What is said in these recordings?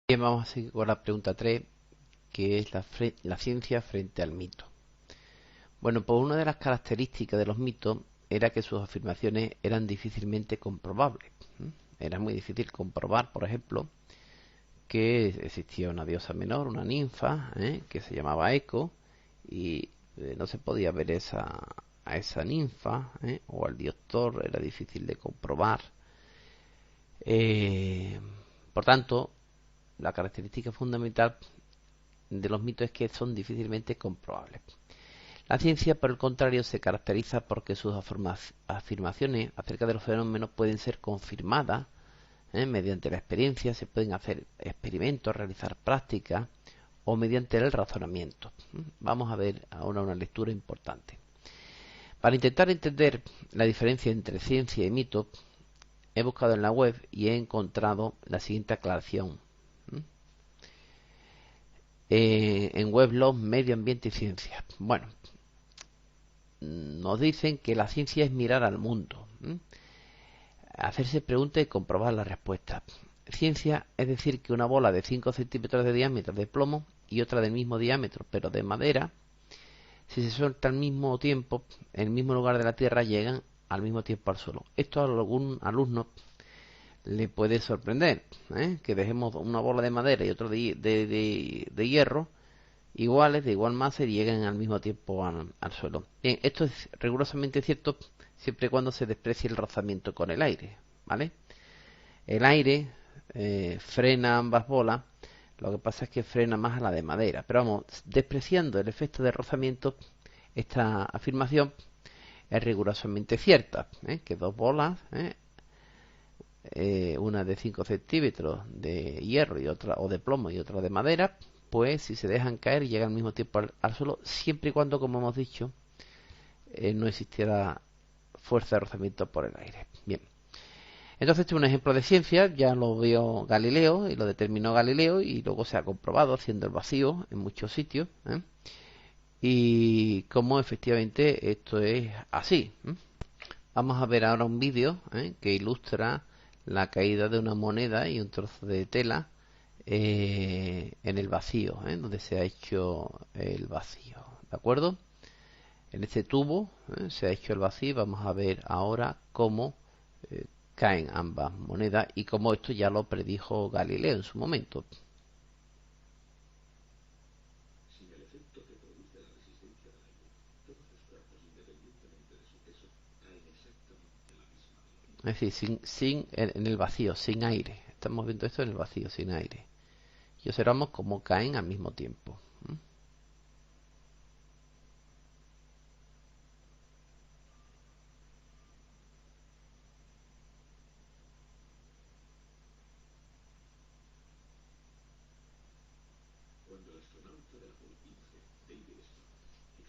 Bien, vamos a seguir con la pregunta 3, que es la ciencia frente al mito. Bueno, pues una de las características de los mitos era que sus afirmaciones eran difícilmente comprobables. Era muy difícil comprobar, por ejemplo, que existía una diosa menor, una ninfa, que se llamaba Eco, y no se podía ver a esa ninfa, o al dios Thor, era difícil de comprobar. Eh, por tanto, la característica fundamental de los mitos es que son difícilmente comprobables. La ciencia, por el contrario, se caracteriza porque sus afirmaciones acerca de los fenómenos pueden ser confirmadas mediante la experiencia, se pueden hacer experimentos, realizar prácticas o mediante el razonamiento. Vamos a ver ahora una lectura importante. Para intentar entender la diferencia entre ciencia y mito, he buscado en la web y he encontrado la siguiente aclaración. En Weblog, Medio Ambiente y Ciencia. Bueno, nos dicen que la ciencia es mirar al mundo, hacerse preguntas y comprobar la respuesta. Ciencia es decir que una bola de 5 centímetros de diámetro de plomo y otra del mismo diámetro, pero de madera, si se suelta al mismo tiempo, en el mismo lugar de la Tierra, llegan al mismo tiempo al suelo. Esto a algún alumno le puede sorprender, que dejemos una bola de madera y otro de hierro, iguales, de igual masa y llegan al mismo tiempo al suelo. Bien, esto es rigurosamente cierto siempre y cuando se desprecie el rozamiento con el aire, ¿vale? El aire frena ambas bolas, lo que pasa es que frena más a la de madera. Pero vamos, despreciando el efecto de rozamiento, esta afirmación es rigurosamente cierta, que dos bolas, una de 5 centímetros de hierro y otra o de plomo y otra de madera, pues si se dejan caer llegan al mismo tiempo al suelo, siempre y cuando, como hemos dicho, no existiera fuerza de rozamiento por el aire. Bien, entonces este es un ejemplo de ciencia, ya lo vio Galileo y lo determinó Galileo y luego se ha comprobado haciendo el vacío en muchos sitios, y cómo efectivamente esto es así. Vamos a ver ahora un vídeo que ilustra la caída de una moneda y un trozo de tela en el vacío, donde se ha hecho el vacío, ¿de acuerdo? En este tubo se ha hecho el vacío. Vamos a ver ahora cómo caen ambas monedas y cómo esto ya lo predijo Galileo en su momento. Es decir, en el vacío, sin aire. Estamos viendo esto en el vacío, sin aire. Y observamos cómo caen al mismo tiempo.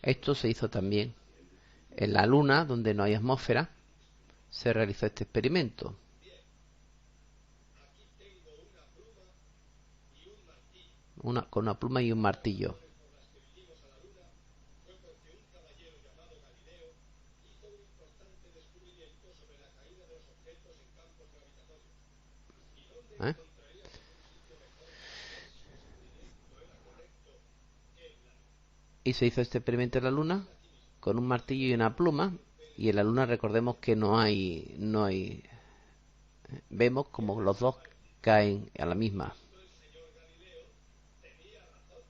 Esto se hizo también en la Luna, donde no hay atmósfera. Se realizó este experimento. Con una pluma y un martillo. ¿Eh? Y se hizo este experimento en la Luna con un martillo y una pluma. Y en la Luna recordemos que no hay. Vemos como los dos caen a la misma.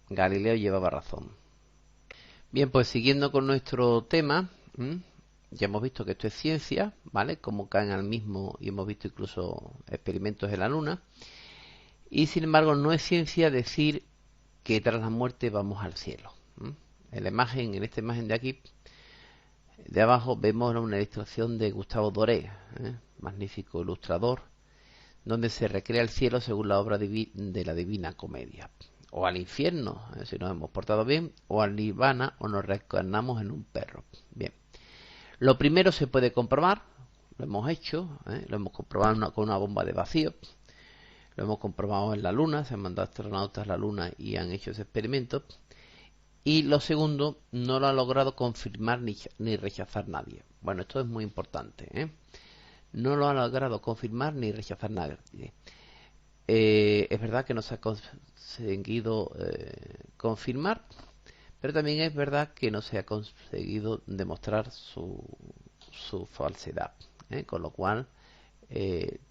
Galileo llevaba razón. Bien, pues siguiendo con nuestro tema, ya hemos visto que esto es ciencia, ¿vale? Como caen al mismo y hemos visto incluso experimentos en la Luna. Y sin embargo no es ciencia decir que tras la muerte vamos al cielo. En esta imagen de aquí, de abajo, vemos una ilustración de Gustavo Doré, magnífico ilustrador, donde se recrea el cielo según la obra de la Divina Comedia. O al infierno, si nos hemos portado bien, o al nirvana, o nos reencarnamos en un perro. Bien, lo primero se puede comprobar, lo hemos hecho, lo hemos comprobado con una bomba de vacío, lo hemos comprobado en la Luna, se han mandado astronautas a la Luna y han hecho ese experimento. Y lo segundo, no lo ha logrado confirmar ni rechazar nadie. Bueno, esto es muy importante, No lo ha logrado confirmar ni rechazar nadie. Es verdad que no se ha conseguido confirmar, pero también es verdad que no se ha conseguido demostrar su falsedad, con lo cual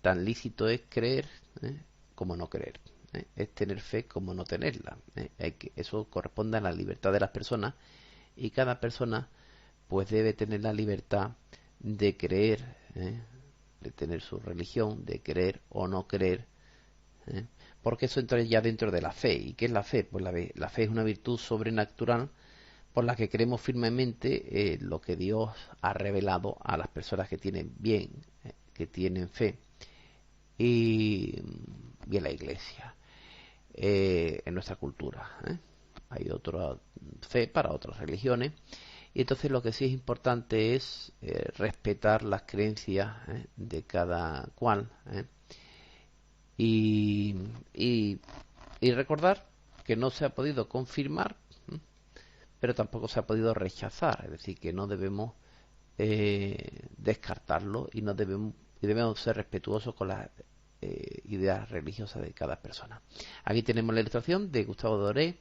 tan lícito es creer como no creer, es tener fe como no tenerla. Eso corresponde a la libertad de las personas y cada persona pues debe tener la libertad de creer, de tener su religión, de creer o no creer, ¿eh? Porque eso entra ya dentro de la fe. ¿Y qué es la fe? Pues la fe es una virtud sobrenatural por la que creemos firmemente lo que Dios ha revelado a las personas que tienen bien, que tienen fe, y en la Iglesia, en nuestra cultura. Hay otra fe para otras religiones, y entonces lo que sí es importante es respetar las creencias de cada cual, y, y, y recordar que no se ha podido confirmar, pero tampoco se ha podido rechazar, es decir, que no debemos descartarlo y debemos ser respetuosos con las ideas religiosas de cada persona. Aquí tenemos la ilustración de Gustavo Doré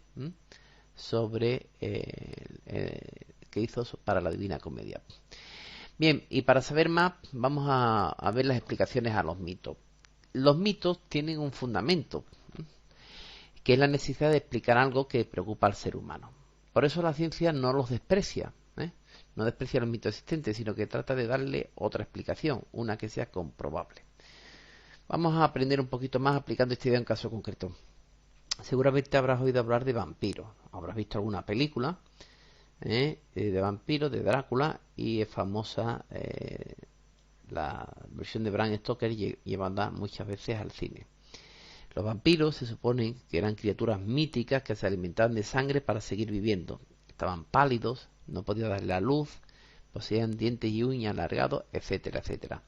sobre que hizo para la Divina Comedia. Bien, y para saber más vamos a ver las explicaciones a los mitos. Los mitos tienen un fundamento, que es la necesidad de explicar algo que preocupa al ser humano. Por eso la ciencia no los desprecia, no desprecia los mitos existentes, sino que trata de darle otra explicación, una que sea comprobable. Vamos a aprender un poquito más aplicando esta idea en un caso concreto. Seguramente habrás oído hablar de vampiros, habrás visto alguna película de vampiros, de Drácula, y es famosa la versión de Bram Stoker llevada muchas veces al cine. Los vampiros se supone que eran criaturas míticas que se alimentaban de sangre para seguir viviendo. Estaban pálidos, no podían darle la luz, poseían dientes y uñas alargados, etcétera, etcétera.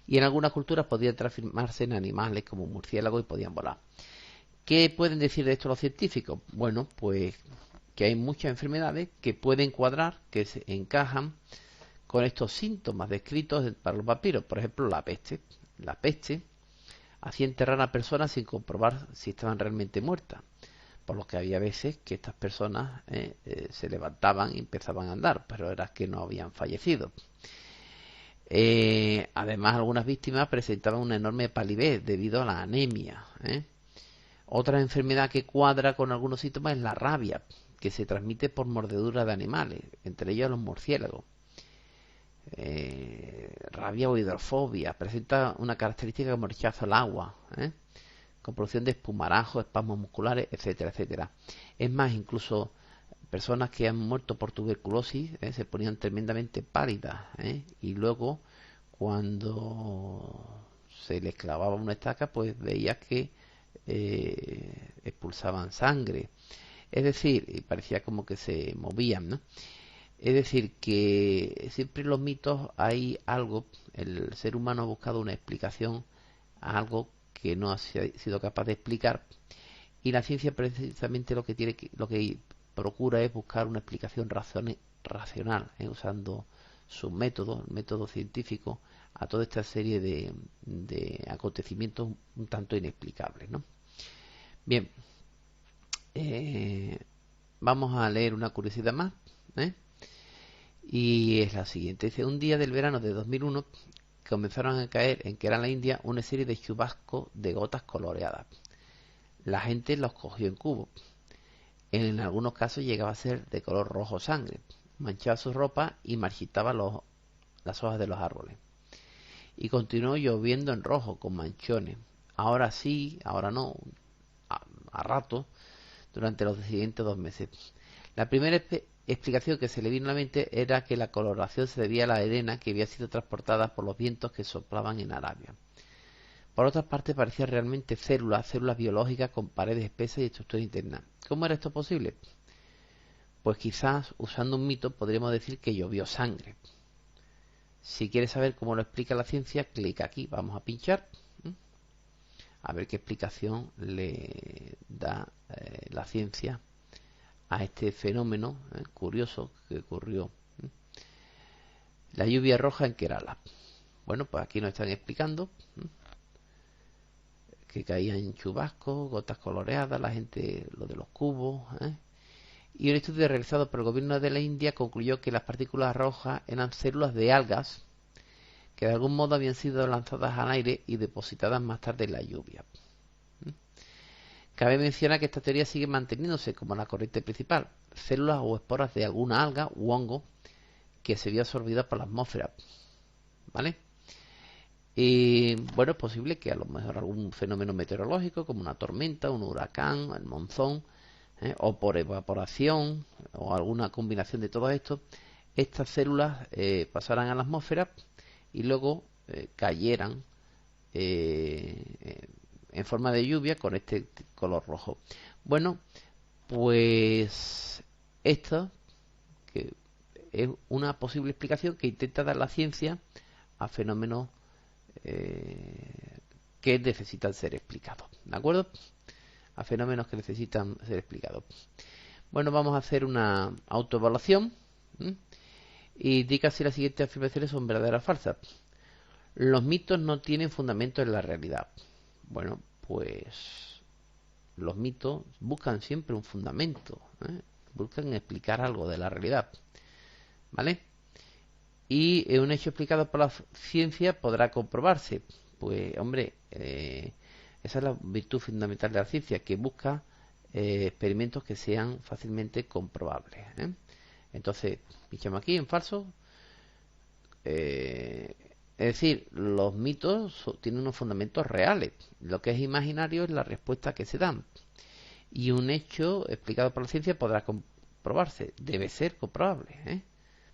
Y en algunas culturas podían transformarse en animales como murciélagos y podían volar. ¿Qué pueden decir de esto los científicos? Bueno, pues que hay muchas enfermedades que pueden cuadrar, que se encajan con estos síntomas descritos para los vampiros. Por ejemplo, la peste. La peste hacía enterrar a personas sin comprobar si estaban realmente muertas, por lo que había veces que estas personas se levantaban y empezaban a andar, pero era que no habían fallecido. Además, algunas víctimas presentaban una enorme palidez debido a la anemia. Otra enfermedad que cuadra con algunos síntomas es la rabia, que se transmite por mordedura de animales, entre ellos los murciélagos. Rabia o hidrofobia, presenta una característica como rechazo al agua, con producción de espumarajos, espasmos musculares, etcétera, etcétera. Es más, incluso personas que han muerto por tuberculosis se ponían tremendamente pálidas, y luego cuando se les clavaba una estaca, pues veías que expulsaban sangre, es decir, y parecía como que se movían, ¿no? Es decir, que siempre en los mitos hay algo, el ser humano ha buscado una explicación a algo que no ha sido capaz de explicar, y la ciencia precisamente lo que procura es buscar una explicación racional, usando sus métodos, el método científico, a toda esta serie de acontecimientos un tanto inexplicables, ¿no? Bien, vamos a leer una curiosidad más, y es la siguiente. Dice: un día del verano de 2001 comenzaron a caer en Kerala, India, una serie de chubascos de gotas coloreadas. La gente los cogió en cubos. En algunos casos llegaba a ser de color rojo sangre, manchaba su ropa y marchitaba las hojas de los árboles. Y continuó lloviendo en rojo, con manchones. Ahora sí, ahora no, a rato, durante los siguientes 2 meses. La primera explicación que se le vino a la mente era que la coloración se debía a la arena que había sido transportada por los vientos que soplaban en Arabia. Por otra parte, parecían realmente células biológicas con paredes espesas y estructura interna. ¿Cómo era esto posible? Pues quizás, usando un mito, podríamos decir que llovió sangre. Si quieres saber cómo lo explica la ciencia, clic aquí. Vamos a pinchar. A ver qué explicación le da la ciencia a este fenómeno curioso que ocurrió. La lluvia roja en Kerala. Bueno, pues aquí nos están explicando que caían chubascos, gotas coloreadas, la gente, lo de los cubos, ¿eh? Y un estudio realizado por el gobierno de la India concluyó que las partículas rojas eran células de algas que de algún modo habían sido lanzadas al aire y depositadas más tarde en la lluvia. Cabe mencionar que esta teoría sigue manteniéndose como la corriente principal, células o esporas de alguna alga u hongo que se vio absorbida por la atmósfera, ¿vale? Y bueno, es posible que a lo mejor algún fenómeno meteorológico como una tormenta, un huracán, el monzón, o por evaporación o alguna combinación de todo esto, estas células pasaran a la atmósfera y luego cayeran en forma de lluvia con este color rojo. Bueno, pues esto que es una posible explicación que intenta dar la ciencia a fenómenos que necesitan ser explicados, ¿de acuerdo? A fenómenos que necesitan ser explicados. Bueno, vamos a hacer una autoevaluación. Y diga si las siguientes afirmaciones son verdaderas o falsas. Los mitos no tienen fundamento en la realidad. Bueno, pues los mitos buscan siempre un fundamento, buscan explicar algo de la realidad, ¿vale? Y un hecho explicado por la ciencia podrá comprobarse. Pues, hombre, esa es la virtud fundamental de la ciencia, que busca experimentos que sean fácilmente comprobables, ¿eh? Entonces, pinchamos aquí en falso. Es decir, los mitos tienen unos fundamentos reales. Lo que es imaginario es la respuesta que se dan. Y un hecho explicado por la ciencia podrá comprobarse. Debe ser comprobable, ¿eh?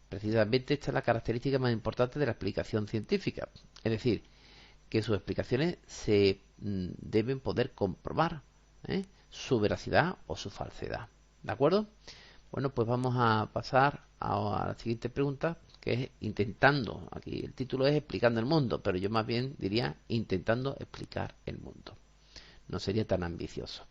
Precisamente esta es la característica más importante de la explicación científica. Es decir, que sus explicaciones se deben poder comprobar, ¿eh? Su veracidad o su falsedad. ¿De acuerdo? Bueno, pues vamos a pasar a la siguiente pregunta, que es intentando. Aquí el título es explicando el mundo, pero yo más bien diría intentando explicar el mundo. No sería tan ambicioso.